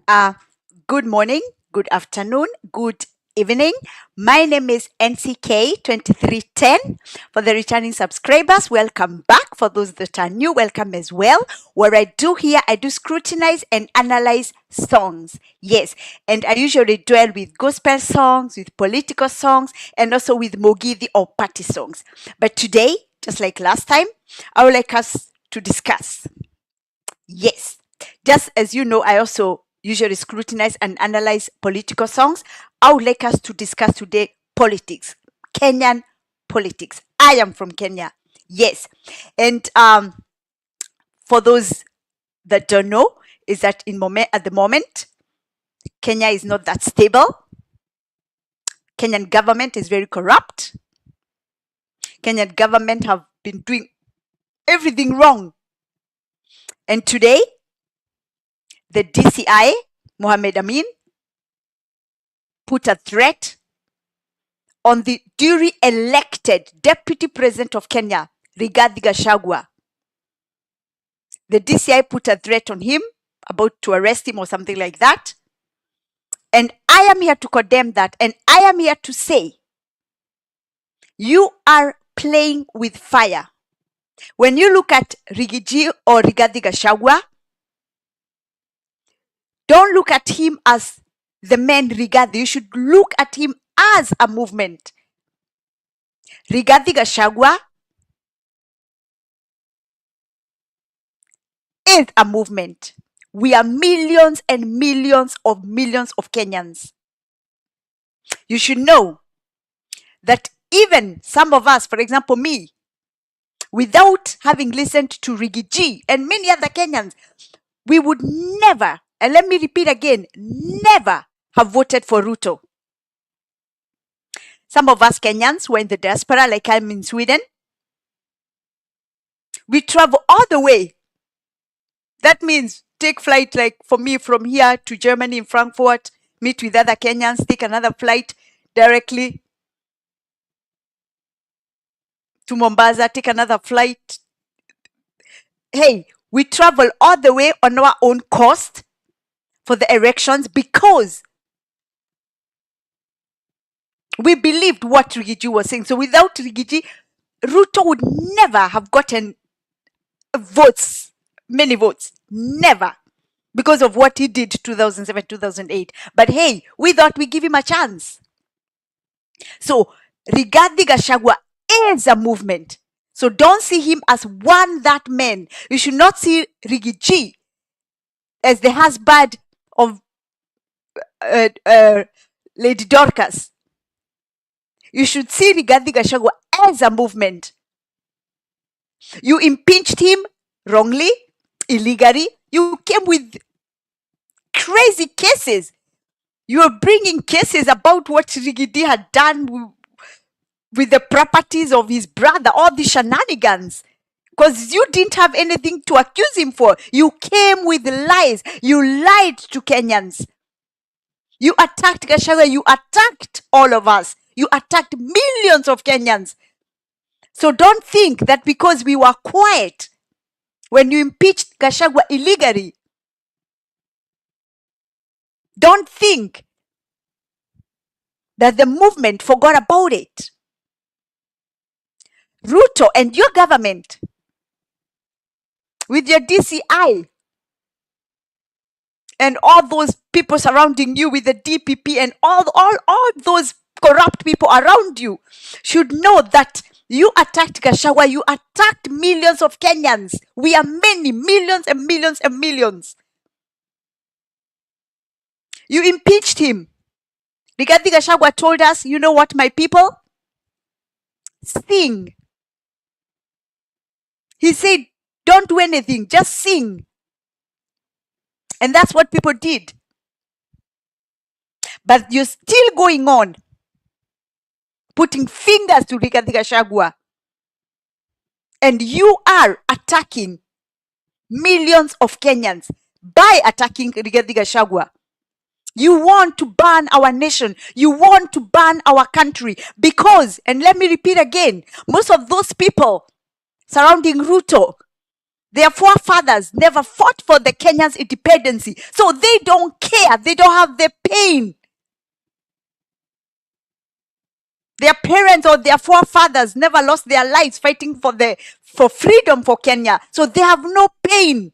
Uh, Good morning, good afternoon, good evening. My name is NCK2310. For the returning subscribers, welcome back. For those that are new, welcome as well. What I do here, I do scrutinize and analyze songs. Yes, and I usually dwell with gospel songs, with political songs, and also with Mogithi or party songs. But today, just like last time, I would like us to discuss. Yes, just as you know, I also usually scrutinize and analyze political songs. I would like us to discuss today politics, Kenyan politics. I am from Kenya. Yes. And for those that don't know, is that at the moment, Kenya is not that stable. Kenyan government is very corrupt. Kenyan government have been doing everything wrong. And today, the DCI, Mohamed Amin, put a threat on the duly elected Deputy President of Kenya, Rigathi Gachagua. The DCI put a threat on him about to arrest him or something like that. And I am here to condemn that. And I am here to say, you are playing with fire. When you look at Rigathi or Rigathi Gachagua, don't look at him as the man Rigathi. You should look at him as a movement. Rigathi Gachagua is a movement. We are millions and millions of Kenyans. You should know that even some of us, for example, me, without having listened to Rigathi and many other Kenyans, we would never, and let me repeat again, never have voted for Ruto. Some of us Kenyans were in the diaspora, like I'm in Sweden. We travel all the way. That means take flight, like for me, from here to Germany in Frankfurt, meet with other Kenyans, take another flight directly to Mombasa, take another flight. Hey, we travel all the way on our own cost for the elections because we believed what Rigathi was saying. So without Rigathi, Ruto would never have gotten votes, many votes. Never. Because of what he did 2007, 2008. But hey, we thought we'd give him a chance. So Rigathi Gachagua is a movement. So don't see him as that man. You should not see Rigathi as the husband of Lady Dorcas. You should see Rigathi Gachagua as a movement. You impeached him wrongly, illegally. You came with crazy cases. You are bringing cases about what Rigathi had done with the properties of his brother, all the shenanigans. Because you didn't have anything to accuse him for. You came with lies. You lied to Kenyans. You attacked Gachagua. You attacked all of us. You attacked millions of Kenyans. So don't think that because we were quiet when you impeached Gachagua illegally, don't think that the movement forgot about it. Ruto and your government, with your DCI and all those people surrounding you with the DPP and all those corrupt people around you, should know that you attacked Gachagua, you attacked millions of Kenyans. We are many, millions and millions and millions. You impeached him. Rigathi Gachagua told us, you know what, my people? Sing. He said, don't do anything, just sing. And that's what people did. But you're still going on putting fingers to Rigathi Gachagua. And you are attacking millions of Kenyans by attacking Rigathi Gachagua. You want to ban our nation. You want to ban our country because, and let me repeat again, most of those people surrounding Ruto, Their forefathers never fought for the Kenyans' independence. So they don't care. They don't have the pain. Their parents or their forefathers never lost their lives fighting for freedom for Kenya. So they have no pain.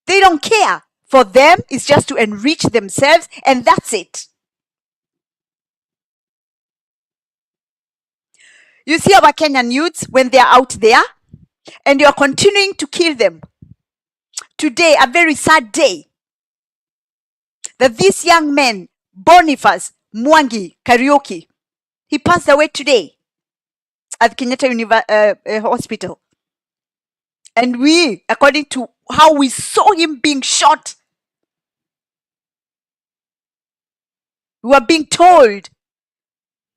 They don't care. For them, it's just to enrich themselves, and that's it. You see our Kenyan youths when they are out there, and you are continuing to kill them. Today, a very sad day, that this young man, Boniface Mwangi Karaoke, he passed away today at Kenyatta Hospital. And we, according to how we saw him being shot, we were being told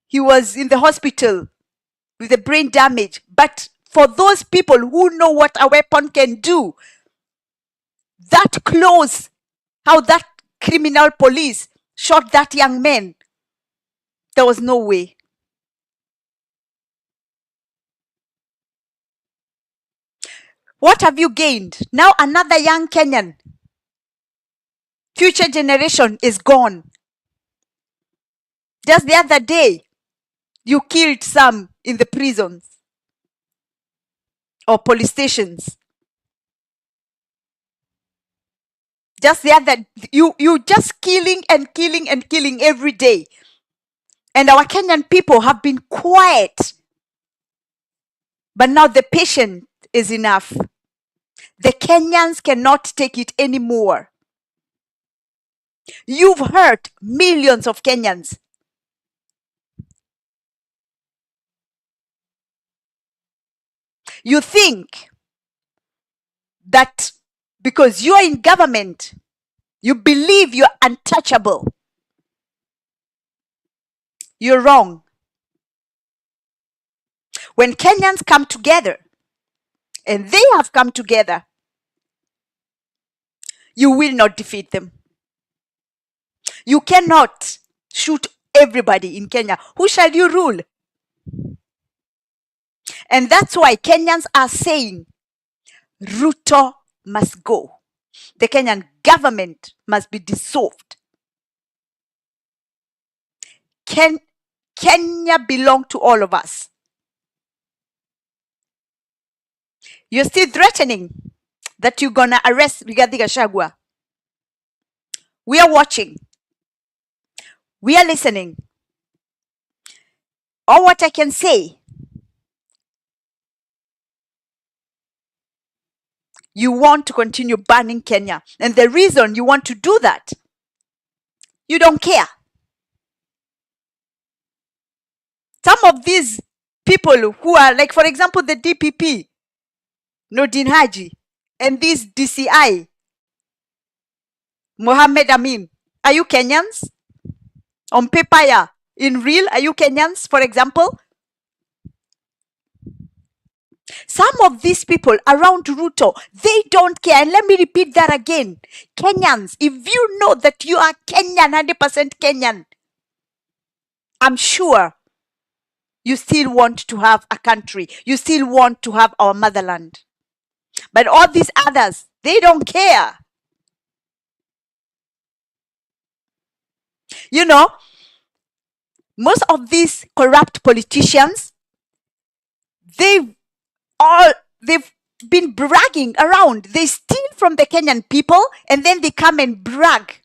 he was in the hospital with a brain damage. But for those people who know what a weapon can do, that close, how that criminal police shot that young man, there was no way. What have you gained? Now another young Kenyan, future generation is gone. Just the other day, you killed some in the prisons or police stations. Just the other, you just killing and killing and killing every day. And our Kenyan people have been quiet. But now the patience is enough. The Kenyans cannot take it anymore. You've hurt millions of Kenyans. You think that because you are in government, you believe you're untouchable. You're wrong. When Kenyans come together, and they have come together, you will not defeat them. You cannot shoot everybody in Kenya. Who shall you rule? And that's why Kenyans are saying Ruto must go. The Kenyan government must be dissolved. Kenya belongs to all of us. You're still threatening that you're going to arrest Rigathi Gachagua. We are watching. We are listening. All what I can say, you want to continue banning Kenya. And the reason you want to do that, you don't care. Some of these people who are like, for example, the DPP, Nordin Haji, and this DCI, Mohammed Amin, are you Kenyans? On paper, yeah. In real, are you Kenyans, for example? Some of these people around Ruto, they don't care. And let me repeat that again. Kenyans, if you know that you are Kenyan, 100% Kenyan, I'm sure you still want to have a country. You still want to have our motherland. But all these others, they don't care. You know, most of these corrupt politicians, they've been bragging around. They steal from the Kenyan people and then they come and brag.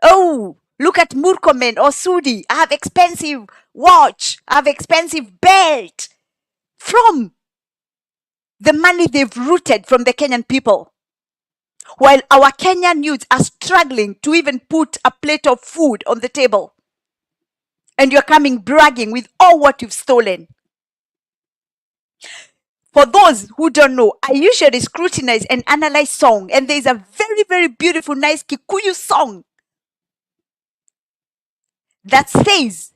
Oh, look at Murkomen or Sudi. I have expensive watch. I have expensive belt. From the money they've rooted from the Kenyan people. While our Kenyan youths are struggling to even put a plate of food on the table. And you're coming bragging with all what you've stolen. For those who don't know, I usually scrutinize and analyze song. And there's a very, very beautiful, nice Kikuyu song that says,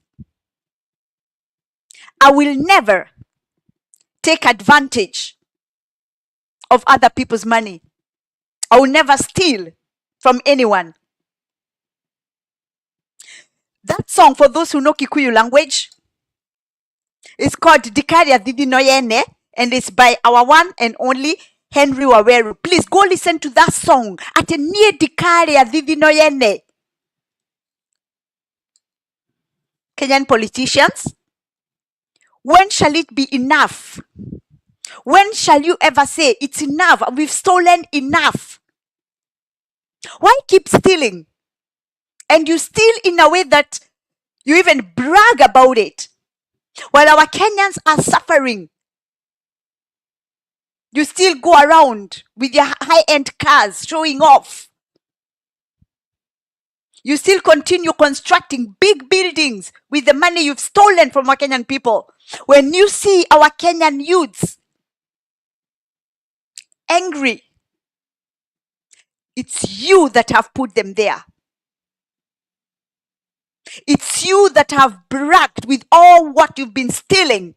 I will never take advantage of other people's money. I will never steal from anyone. That song, for those who know Kikuyu language, is called Dikaria Didi Noyene, and it's by our one and only Henry Waweru. Please go listen to that song. Ate nie dikare adhithi no yene. Kenyan politicians, when shall it be enough? When shall you ever say it's enough? We've stolen enough. Why keep stealing? And you steal in a way that you even brag about it. While our Kenyans are suffering, you still go around with your high-end cars showing off. You still continue constructing big buildings with the money you've stolen from our Kenyan people. When you see our Kenyan youths angry, it's you that have put them there. It's you that have bragged with all what you've been stealing.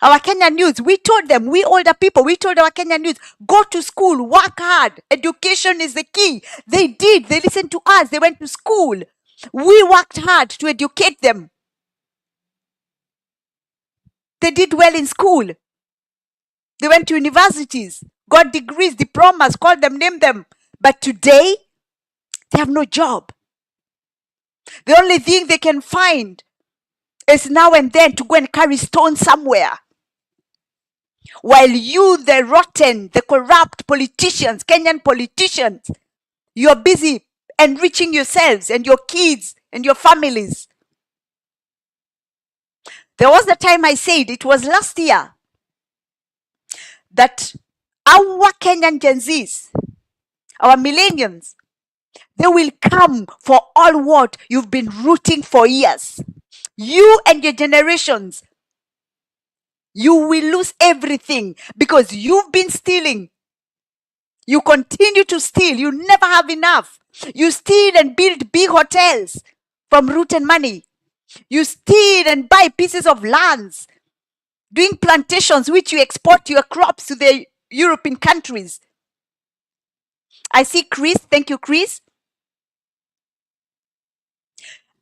Our Kenyan youth, we told them, we older people, we told our Kenyan youth, go to school, work hard. Education is the key. They did. They listened to us. They went to school. We worked hard to educate them. They did well in school. They went to universities, got degrees, diplomas, call them, name them. But today, they have no job. The only thing they can find is now and then to go and carry stones somewhere. While you, the rotten, the corrupt politicians, Kenyan politicians, you're busy enriching yourselves and your kids and your families. There was the time I said, it was last year, that our Kenyan Gen Zs, our millennials, they will come for all what you've been rooting for years. You and your generations, you will lose everything because you've been stealing. You continue to steal. You never have enough. You steal and build big hotels from root and money. You steal and buy pieces of lands, doing plantations which you export your crops to the European countries. I see Chris. Thank you, Chris.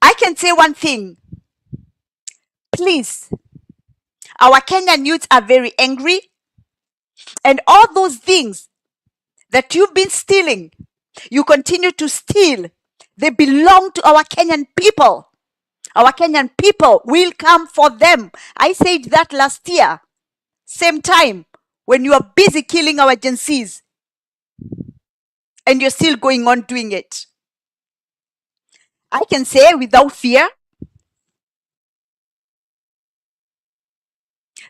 I can say one thing. Please, our Kenyan youths are very angry, and all those things that you've been stealing, you continue to steal. They belong to our Kenyan people. Our Kenyan people will come for them. I said that last year, same time, when you are busy killing our Gen Zs, and you're still going on doing it. I can say without fear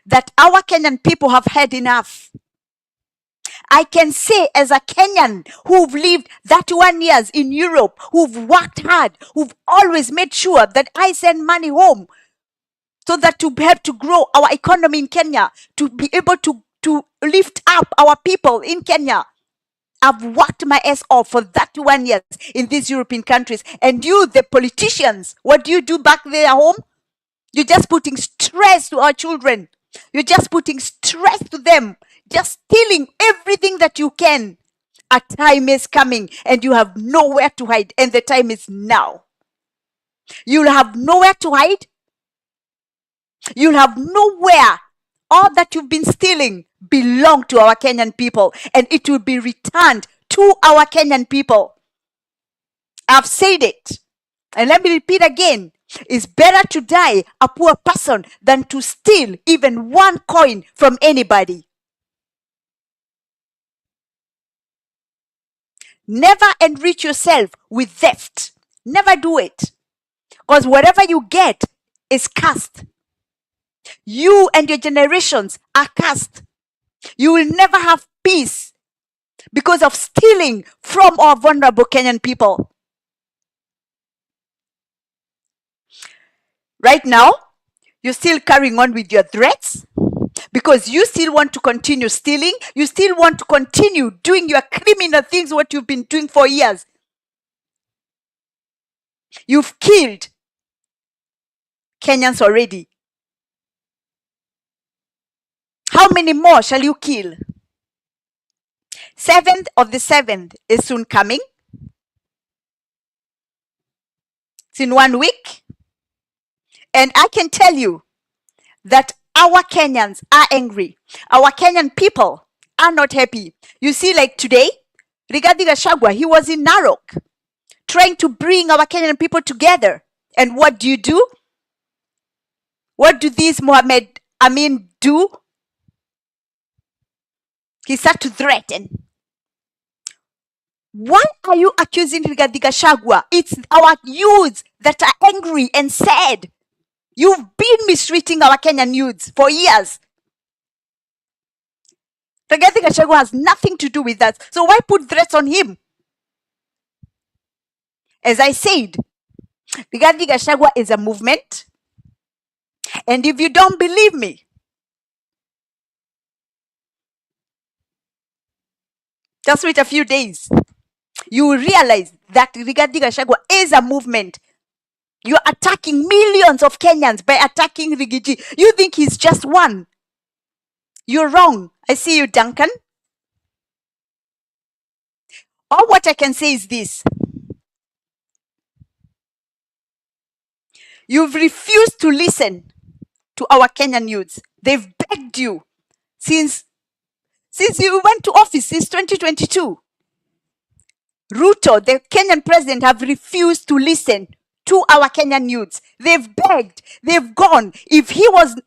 that our Kenyan people have had enough. I can say as a Kenyan who've lived 31 years in Europe, who've worked hard, who've always made sure that I send money home so that to help to grow our economy in Kenya, to be able to lift up our people in Kenya. I've worked my ass off for 31 years in these European countries. And you, the politicians, what do you do back there at home? You're just putting stress to our children. You're just putting stress to them. Just stealing everything that you can. A time is coming and you have nowhere to hide. And the time is now. You'll have nowhere to hide. You'll have nowhere. All that you've been stealing belong to our Kenyan people. And it will be returned to our Kenyan people. I've said it. And let me repeat again. It's better to die a poor person than to steal even one coin from anybody. Never enrich yourself with theft. Never do it. Because whatever you get is cursed. You and your generations are cursed. You will never have peace because of stealing from our vulnerable Kenyan people. Right now, you're still carrying on with your threats because you still want to continue stealing. You still want to continue doing your criminal things, what you've been doing for years. You've killed Kenyans already. How many more shall you kill? 7th of the 7th is soon coming. It's in 1 week. And I can tell you that our Kenyans are angry. Our Kenyan people are not happy. You see, like today, Rigathi Gachagua, he was in Narok trying to bring our Kenyan people together. And what do? What do these Mohammed Amin do? He started to threaten. Why are you accusing Rigathi Gachagua? It's our youths that are angry and sad. You've been mistreating our Kenyan youths for years. Rigathi Gachagua has nothing to do with that. So why put threats on him? As I said, Rigathi Gachagua is a movement. And if you don't believe me, just wait a few days. You will realize that Rigathi Gachagua is a movement. You're attacking millions of Kenyans by attacking Rigiji. You think he's just one. You're wrong. I see you, Duncan. All what I can say is this. You've refused to listen to our Kenyan youths. They've begged you since you went to office, since 2022. Ruto, the Kenyan president, have refused to listen to our Kenyan youths. They've begged, they've gone.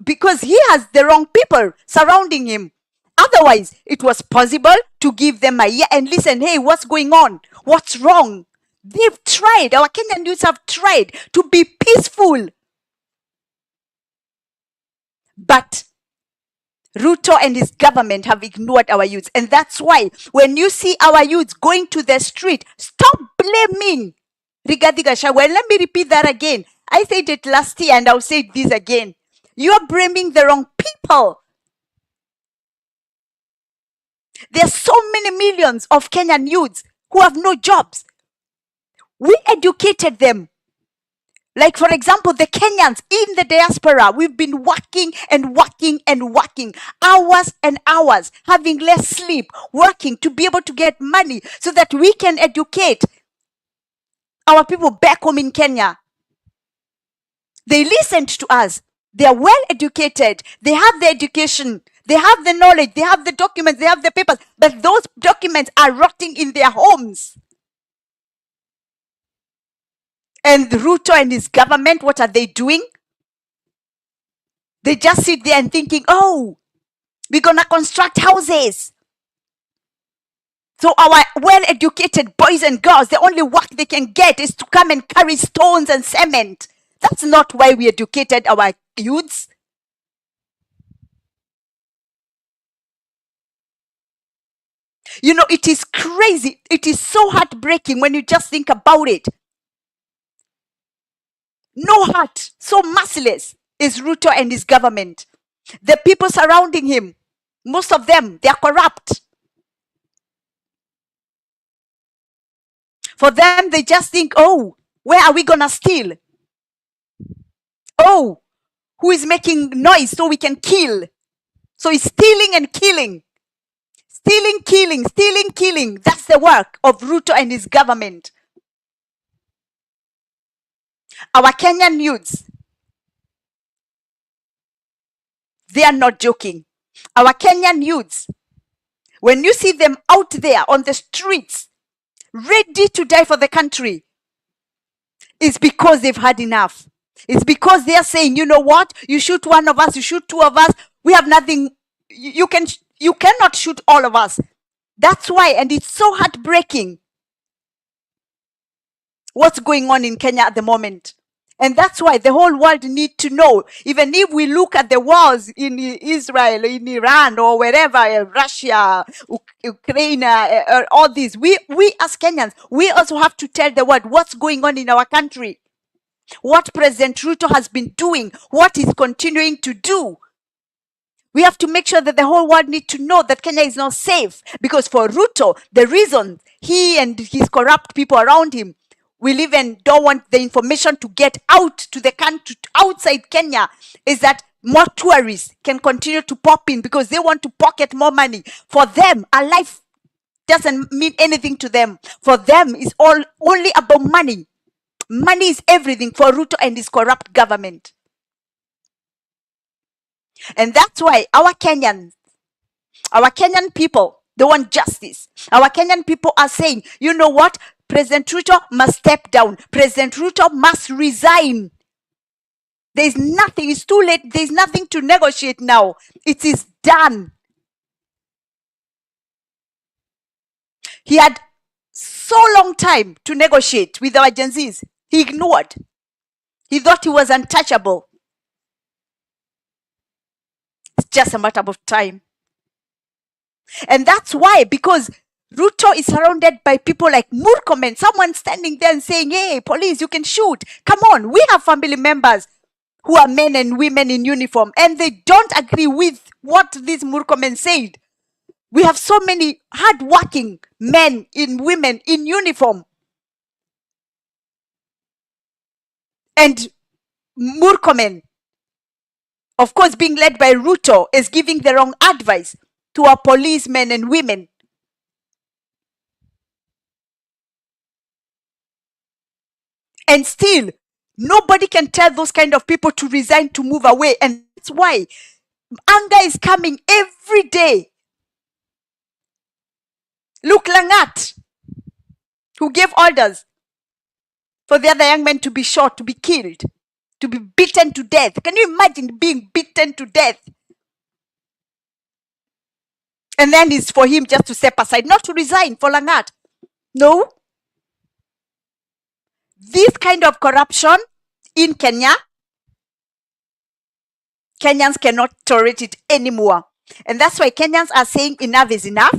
Because he has the wrong people surrounding him. Otherwise, it was possible to give them a year and listen, hey, what's going on? What's wrong? They've tried, our Kenyan youths have tried to be peaceful. But Ruto and his government have ignored our youths. And that's why when you see our youths going to the street, stop blaming Rigathi Gachagua. And let me repeat that again. I said it last year and I'll say this again. You are blaming the wrong people. There are so many millions of Kenyan youths who have no jobs. We educated them. Like, for example, the Kenyans in the diaspora, we've been working and working and working, hours and hours, having less sleep, working to be able to get money so that we can educate our people back home in Kenya. They listened to us. They are well educated. They have the education. They have the knowledge. They have the documents. They have the papers. But those documents are rotting in their homes. And Ruto and his government, what are they doing? They just sit there and thinking, oh, we're going to construct houses. So our well-educated boys and girls, the only work they can get is to come and carry stones and cement. That's not why we educated our youths. You know, it is crazy. It is so heartbreaking when you just think about it. No heart, so merciless is Ruto and his government. The people surrounding him, most of them, they are corrupt. For them, they just think, oh, where are we going to steal? Oh, who is making noise so we can kill? So it's stealing and killing. Stealing, killing, stealing, killing. That's the work of Ruto and his government. Our Kenyan youths, they are not joking. Our Kenyan youths, when you see them out there on the streets, ready to die for the country, it's because they've had enough. It's because they are saying, you know what? You shoot one of us, you shoot two of us. We have nothing. You cannot shoot all of us. That's why, and it's so heartbreaking what's going on in Kenya at the moment. And that's why the whole world need to know. Even if we look at the wars in Israel, in Iran, or wherever, Russia, Ukraine, all these, we as Kenyans, we also have to tell the world what's going on in our country. What President Ruto has been doing, what he's continuing to do. We have to make sure that the whole world need to know that Kenya is not safe. Because for Ruto, the reason he and his corrupt people around him will even don't want the information to get out to the country, outside Kenya, is that more tourists can continue to pop in because they want to pocket more money. For them, a life doesn't mean anything to them. For them, it's all only about money. Money is everything for Ruto and his corrupt government. And that's why our Kenyans, Our Kenyan people, they want justice. Our Kenyan people are saying, you know what? President Ruto must step down. President Ruto must resign. There's nothing, it's too late. There's nothing to negotiate now. It is done. He had so long time to negotiate with our Gen Zs. He ignored. He thought he was untouchable. It's just a matter of time. And that's why, because Ruto is surrounded by people like Murkomen, someone standing there and saying, hey, police, you can shoot. Come on, we have family members who are men and women in uniform, and they don't agree with what these Murkomen said. We have so many hardworking men and women in uniform. And Murkomen, of course, being led by Ruto, is giving the wrong advice to our policemen and women. And still, nobody can tell those kind of people to resign, to move away. And that's why anger is coming every day. Look, Langat, who gave orders for the other young men to be shot, to be killed, to be beaten to death. Can you imagine being beaten to death? And then it's for him just to step aside, not to resign for Langat. No. This kind of corruption in Kenya, Kenyans cannot tolerate it anymore. And that's why Kenyans are saying enough is enough.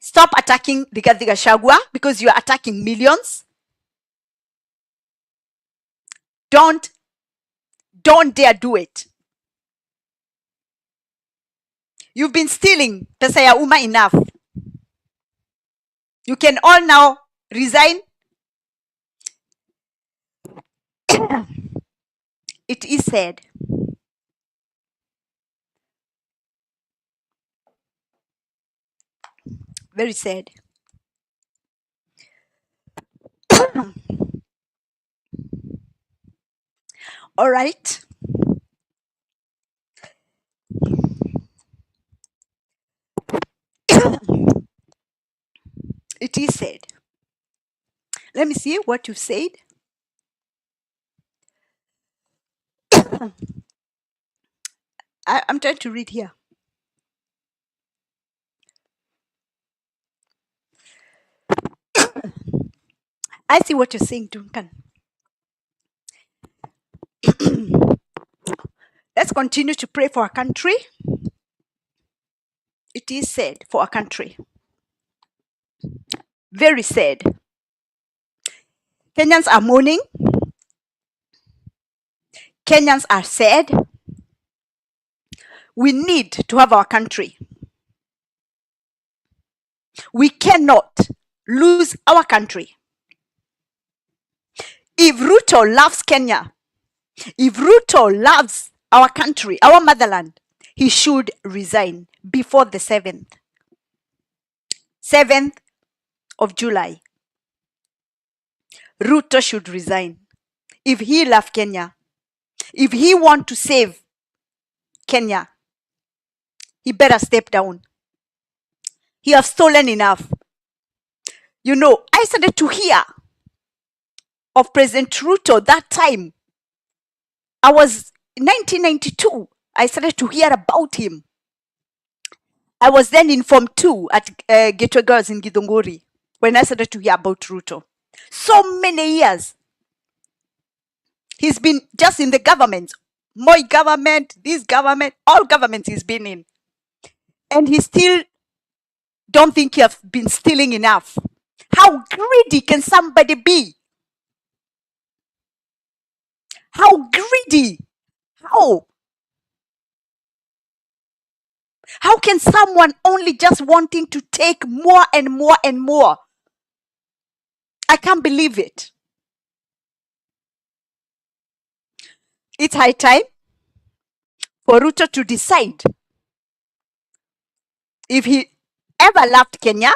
Stop attacking Rigathi Gachagua because you are attacking millions. Don't dare do it. You've been stealing pesa ya umma enough. You can all now resign. It is sad. Very sad. All right. It is sad. Let me see what you said. I'm trying to read here. I see what you're saying, Duncan. Let's continue to pray for our country. It is sad for our country. Very sad. Kenyans are mourning. Kenyans are sad. We need to have our country. We cannot lose our country. If Ruto loves Kenya, if Ruto loves our country, our motherland, he should resign before the 7th of July. Ruto should resign. If he loves Kenya, if he wants to save Kenya, he better step down. He has stolen enough. You know, I started to hear of President Ruto that time. I was in 1992. I started to hear about him. I was then in Form 2 at Gateway Girls in Githunguri when I started to hear about Ruto. So many years. He's been just in the government. Moi government, this government, all governments he's been in. And he still don't think he has been stealing enough. How greedy can somebody be? How greedy? How? How can someone only just wanting to take more and more and more? I can't believe it. It's high time for Ruto to decide if he ever loved Kenya,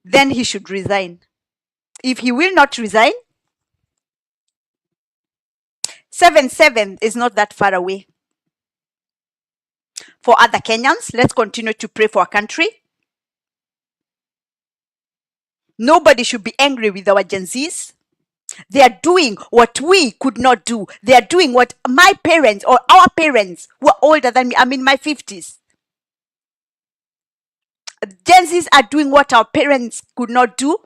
then he should resign. If he will not resign, 7/7 is not that far away. For other Kenyans, let's continue to pray for our country. Nobody should be angry with our Gen Zs. They are doing what we could not do. They are doing what my parents or our parents who are older than me, I'm in my 50s. Gen Zs are doing what our parents could not do,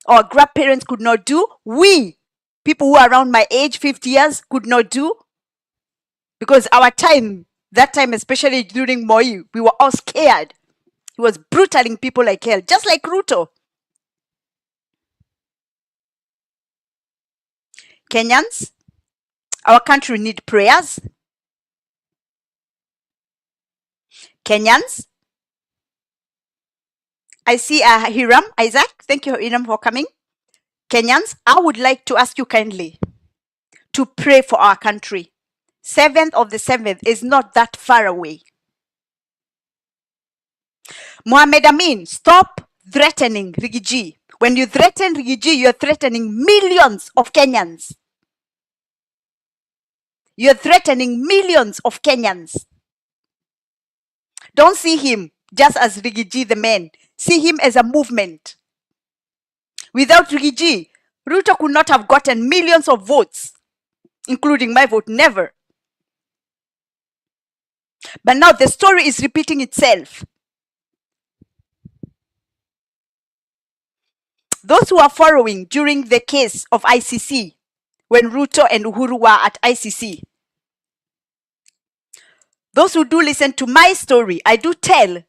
our grandparents could not do. We, people who are around my age, 50 years, could not do. Because our time, that time, especially during Moi, we were all scared. He was brutaling people like hell, just like Ruto. Kenyans, our country need prayers. Kenyans, I see Hiram, Isaac. Thank you, Hiram, for coming. Kenyans, I would like to ask you kindly to pray for our country. 7th of the 7th is not that far away. Mohamed Amin, stop threatening Rigathi. When you threaten Rigathi, you're threatening millions of Kenyans. You're threatening millions of Kenyans. Don't see him just as Rigathi the man. See him as a movement. Without Rigathi, Ruto could not have gotten millions of votes, including my vote, never. But now the story is repeating itself. Those who are following during the case of ICC, when Ruto and Uhuru were at ICC, those who do listen to my story, I do tell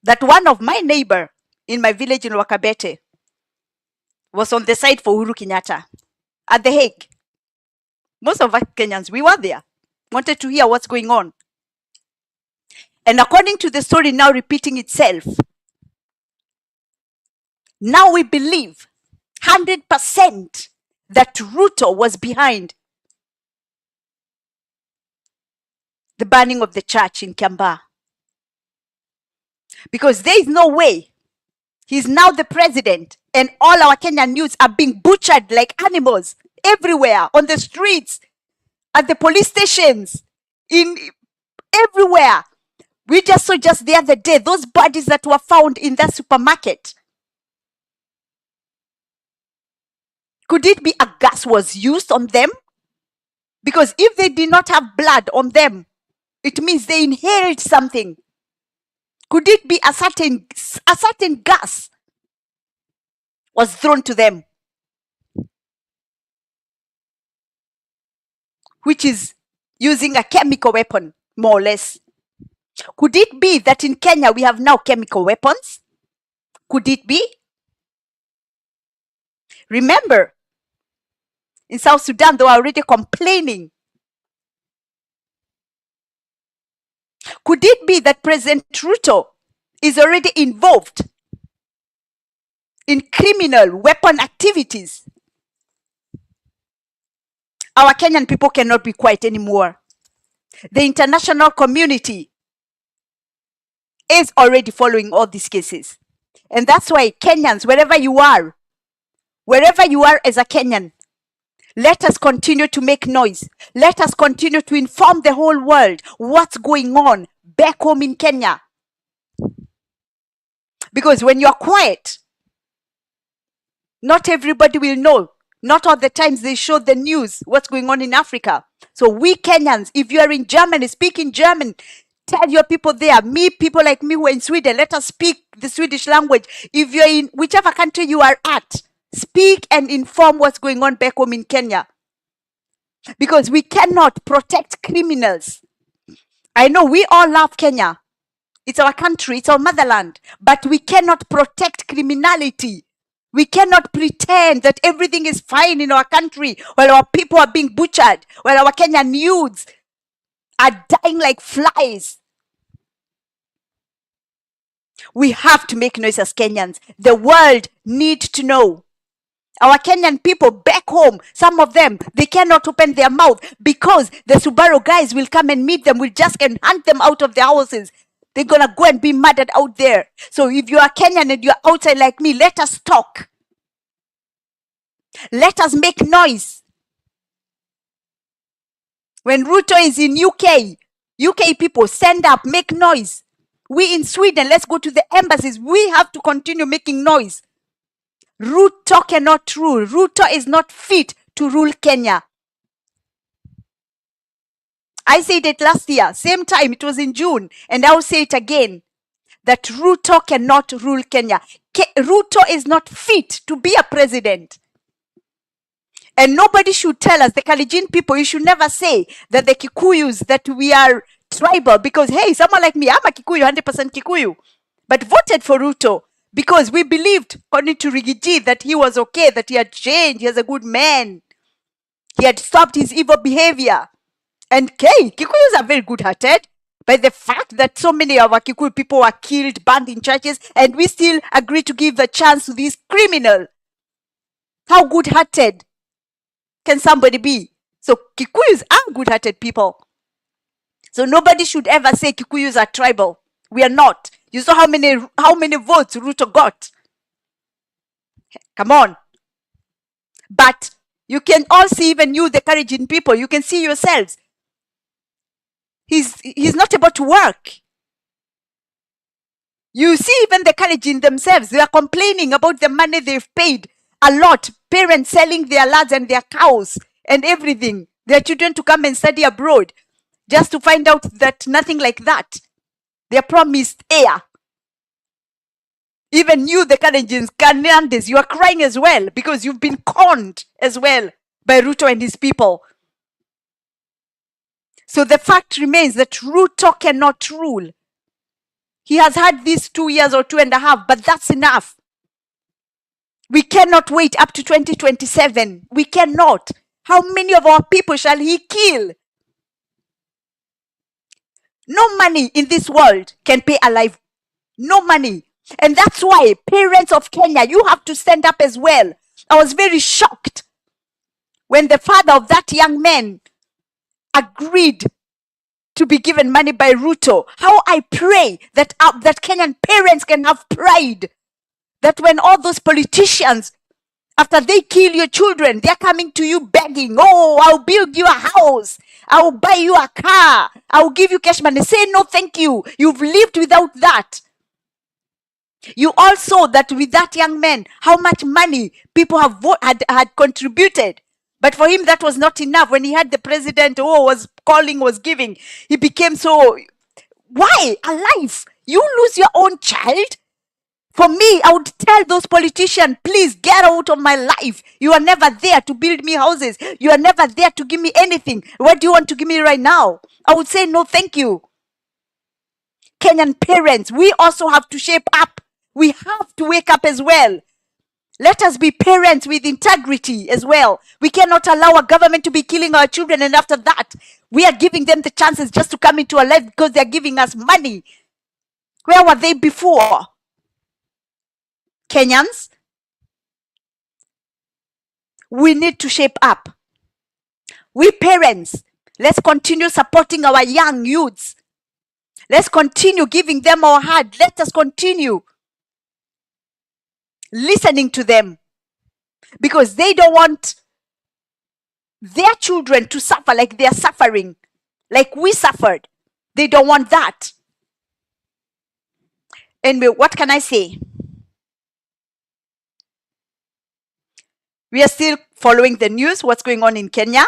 that one of my neighbor in my village in Wakabete was on the side for Uhuru Kenyatta at The Hague. Most of us Kenyans, we were there, wanted to hear what's going on. And according to the story now repeating itself, now we believe 100% that Ruto was behind the burning of the church in Kiambaa. Because there is no way he's now the president and all our Kenyan youths are being butchered like animals everywhere, on the streets, at the police stations, in everywhere. We just saw just the other day those bodies that were found in that supermarket. Could it be a gas was used on them? Because if they did not have blood on them, it means they inhaled something. Could it be a certain gas was thrown to them, which is using a chemical weapon, more or less? Could it be that in Kenya we have now chemical weapons? Could it be? Remember, in South Sudan, they were already complaining. Could it be that President Ruto is already involved in criminal weapon activities? Our Kenyan people cannot be quiet anymore. The international community is already following all these cases. And that's why Kenyans, wherever you are as a Kenyan, let us continue to make noise. Let us continue to inform the whole world what's going on back home in Kenya. Because when you're quiet, not everybody will know. Not all the times they show the news, what's going on in Africa. So we Kenyans, if you are in Germany, speak in German. Tell your people there, people like me who are in Sweden, let us speak the Swedish language. If you're in whichever country you are at, speak and inform what's going on back home in Kenya. Because we cannot protect criminals. I know we all love Kenya. It's our country, it's our motherland. But we cannot protect criminality. We cannot pretend that everything is fine in our country while our people are being butchered, while our Kenyan youths are dying like flies. We have to make noise as Kenyans. The world needs to know. Our Kenyan people back home, some of them, they cannot open their mouth because the Subaru guys will come and meet them, will just and hunt them out of their houses. They're going to go and be murdered out there. So if you are Kenyan and you're outside like me, let us talk. Let us make noise. When Ruto is in UK people stand up, make noise. We in Sweden, let's go to the embassies. We have to continue making noise. Ruto cannot rule. Ruto is not fit to rule Kenya. I said it last year, same time, it was in June, and I'll say it again, that Ruto cannot rule Kenya. Ruto is not fit to be a president. And nobody should tell us, the Kalenjin people, you should never say that the Kikuyus, that we are tribal, because, hey, someone like me, I'm a Kikuyu, 100% Kikuyu, but voted for Ruto because we believed, according to Rigathi, that he was okay, that he had changed, he was a good man, he had stopped his evil behavior. And Kikuyus are very good-hearted. But the fact that so many of our Kikuyu people were killed, burned in churches, and we still agree to give the chance to this criminal, how good-hearted can somebody be? So Kikuyus are good-hearted people. So nobody should ever say Kikuyus are tribal. We are not. You saw how many votes Ruto got. Come on. But you can all see, even you, the Kalenjin people, you can see yourselves. He's not able to work. You see, even the Kalenjin themselves, they are complaining about the money they've paid. A lot. Parents selling their lads and their cows and everything. Their children to come and study abroad. Just to find out that nothing like that. They're promised heir. Even you, the Kalenjins, Kenyans, you are crying as well because you've been conned as well by Ruto and his people. So the fact remains that Ruto cannot rule. He has had these 2 years or 2.5, but that's enough. We cannot wait up to 2027. We cannot. How many of our people shall he kill? No money in this world can pay a life. No money. And that's why, parents of Kenya, you have to stand up as well. I was very shocked when the father of that young man agreed to be given money by Ruto. How I pray that Kenyan parents can have pride. That when all those politicians, after they kill your children, they're coming to you begging, oh, I'll build you a house. I'll buy you a car. I'll give you cash money. Say no, thank you. You've lived without that. You all saw that with that young man, how much money people had contributed. But for him, that was not enough. When he had the president, was calling, was giving, he became so, why? Alive? You lose your own child? For me, I would tell those politicians, please get out of my life. You are never there to build me houses. You are never there to give me anything. What do you want to give me right now? I would say, no, thank you. Kenyan parents, we also have to shape up. We have to wake up as well. Let us be parents with integrity as well. We cannot allow a government to be killing our children, and after that, we are giving them the chances just to come into our life because they're giving us money. Where were they before? Kenyans, we need to shape up. We parents, let's continue supporting our young youths. Let's continue giving them our heart. Let us continue listening to them because they don't want their children to suffer like they are suffering, like we suffered. They don't want that. Anyway, what can I say? We are still following the news, what's going on in Kenya.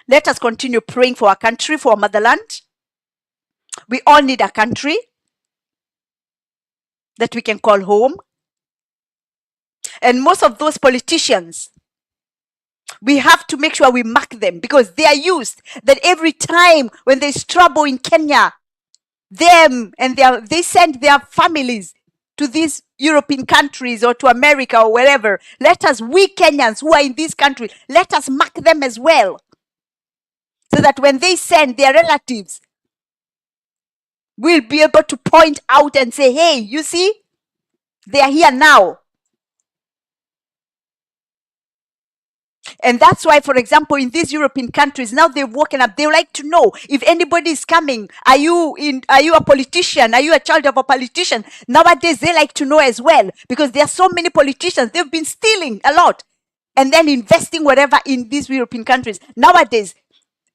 Let us continue praying for our country, for our motherland. We all need a country that we can call home. And most of those politicians, we have to make sure we mark them because they are used that every time when there's trouble in Kenya, them and they send their families to these European countries or to America or wherever. Let us, we Kenyans who are in this country, let us mark them as well. So that when they send their relatives, we'll be able to point out and say, hey, you see, they are here now. And that's why, for example, in these European countries, now they've woken up. They like to know if anybody is coming. Are you a politician? Are you a child of a politician? Nowadays, they like to know as well because there are so many politicians. They've been stealing a lot and then investing whatever in these European countries. Nowadays,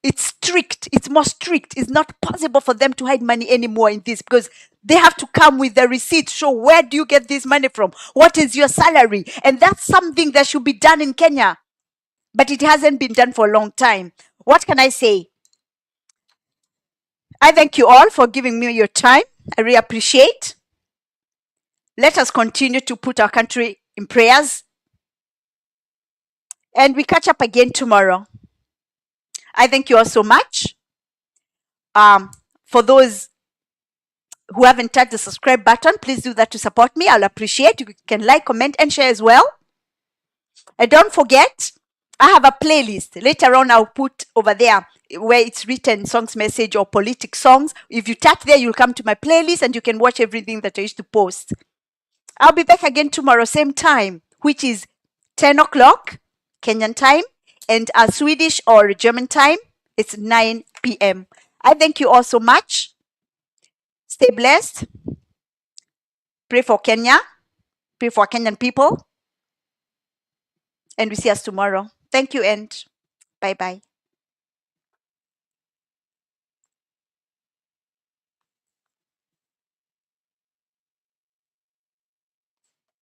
It's strict. It's more strict. It's not possible for them to hide money anymore in this, because they have to come with the receipt. Show, where do you get this money from? What is your salary? And that's something that should be done in Kenya, but it hasn't been done for a long time. What can I say? I thank you all for giving me your time. I really appreciate. Let us continue to put our country in prayers, and we catch up again tomorrow. I thank you all so much. For those who haven't touched the subscribe button, please do that to support me. I'll appreciate. You can like, comment, and share as well. And don't forget, I have a playlist. Later on, I'll put over there where it's written songs, message, or politics songs. If you tap there, you'll come to my playlist and you can watch everything that I used to post. I'll be back again tomorrow, same time, which is 10 o'clock Kenyan time, and Swedish or German time, it's 9 p.m. I thank you all so much. Stay blessed. Pray for Kenya. Pray for Kenyan people. And we see us tomorrow. Thank you, and bye-bye.